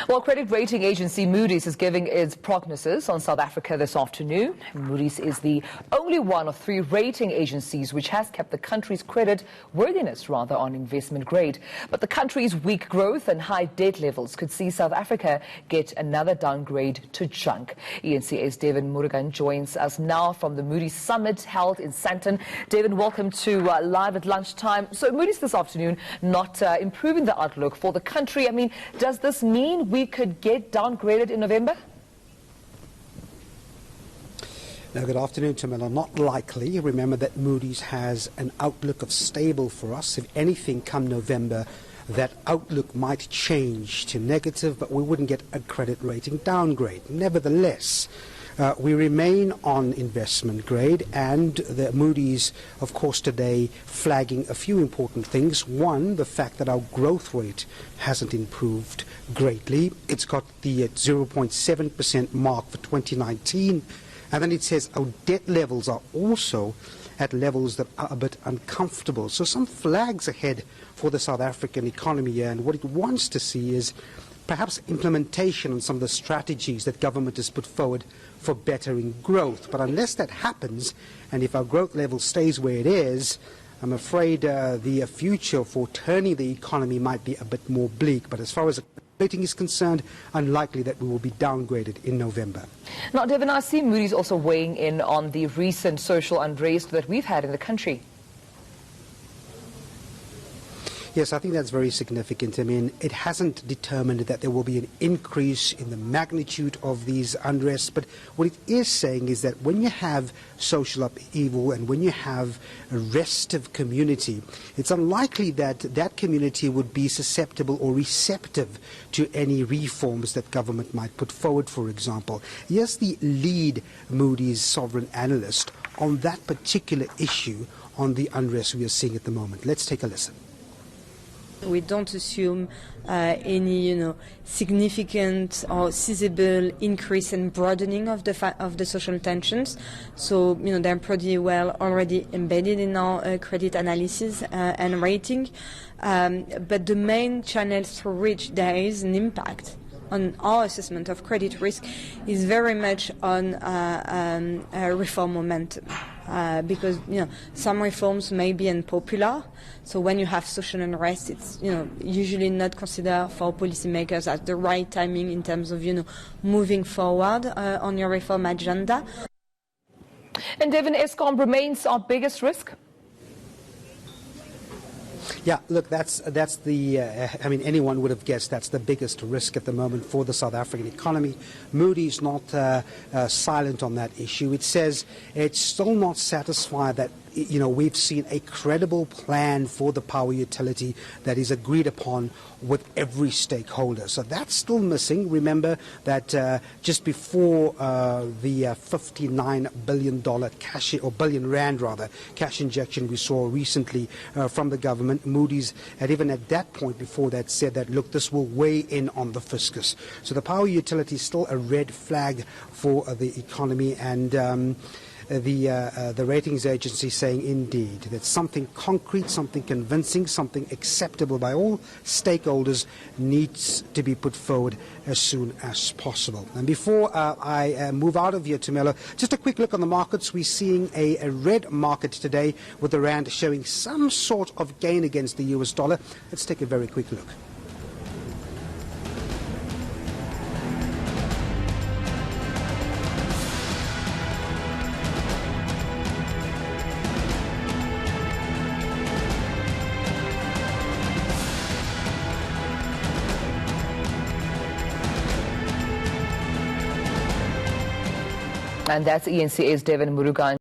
Well, credit rating agency Moodys is giving its prognosis on South Africa this afternoon. Moodys is the only one of three rating agencies which has kept the country's credit worthiness on investment grade. But the country's weak growth and high debt levels could see South Africa get another downgrade to junk. ENCA's Devin Murugan joins us now from the Moodys Summit held in Sandton. Devin, welcome to Live at Lunchtime. So Moodys this afternoon not improving the outlook for the country. I mean, does this mean we could get downgraded in November? Now, good afternoon, Tamila. Not likely. Remember that Moodys has an outlook of stable for us. If anything, come November, that outlook might change to negative, but we wouldn't get a credit rating downgrade. Nevertheless, we remain on investment grade, and the Moodys, of course, today flagging a few important things. One, the fact that our growth rate hasn't improved greatly. It's got the 0.7% mark for 2019. And then it says our debt levels are also at levels that are a bit uncomfortable. So some flags ahead for the South African economy here, and what it wants to see is perhaps implementation on some of the strategies that government has put forward for bettering growth. But unless that happens, and if our growth level stays where it is, I'm afraid the future for turning the economy might be a bit more bleak. But as far as rating is concerned, unlikely that we will be downgraded in November. Now, Devin, I see Moodys also weighing in on the recent social unrest that we've had in the country. Yes, I think that's very significant. I mean, it hasn't determined that there will be an increase in the magnitude of these unrests, but what it is saying is that when you have social upheaval and when you have a restive community, it's unlikely that that community would be susceptible or receptive to any reforms that government might put forward, for example. Yes, the lead Moodys sovereign analyst on that particular issue on the unrest we are seeing at the moment. Let's take a listen. We don't assume any, significant or sizable increase and broadening of the social tensions. So, they're pretty well already embedded in our credit analysis and rating. But the main channels through which there is an impact on our assessment of credit risk is very much on reform momentum. Because some reforms may be unpopular, so when you have social unrest, it's usually not considered for policymakers as the right timing in terms of moving forward on your reform agenda. And Devin, Eskom remains our biggest risk. Yeah, look, that's the, I mean, anyone would have guessed that's the biggest risk at the moment for the South African economy. Moodys not silent on that issue. It says it's still not satisfied that we've seen a credible plan for the power utility that is agreed upon with every stakeholder. So that's still missing. Remember that just before the $59 billion billion rand cash injection we saw recently from the government, Moodys had even at that point before that said that, look, this will weigh in on the fiscus. So the power utility is still a red flag for the economy, and the ratings agency saying indeed that something concrete, something convincing, something acceptable by all stakeholders needs to be put forward as soon as possible. And before I move out of here, Tamela, just a quick look on the markets. We're seeing a red market today with the rand showing some sort of gain against the US dollar. Let's take a very quick look. And that's ENCA's Devin Murugan.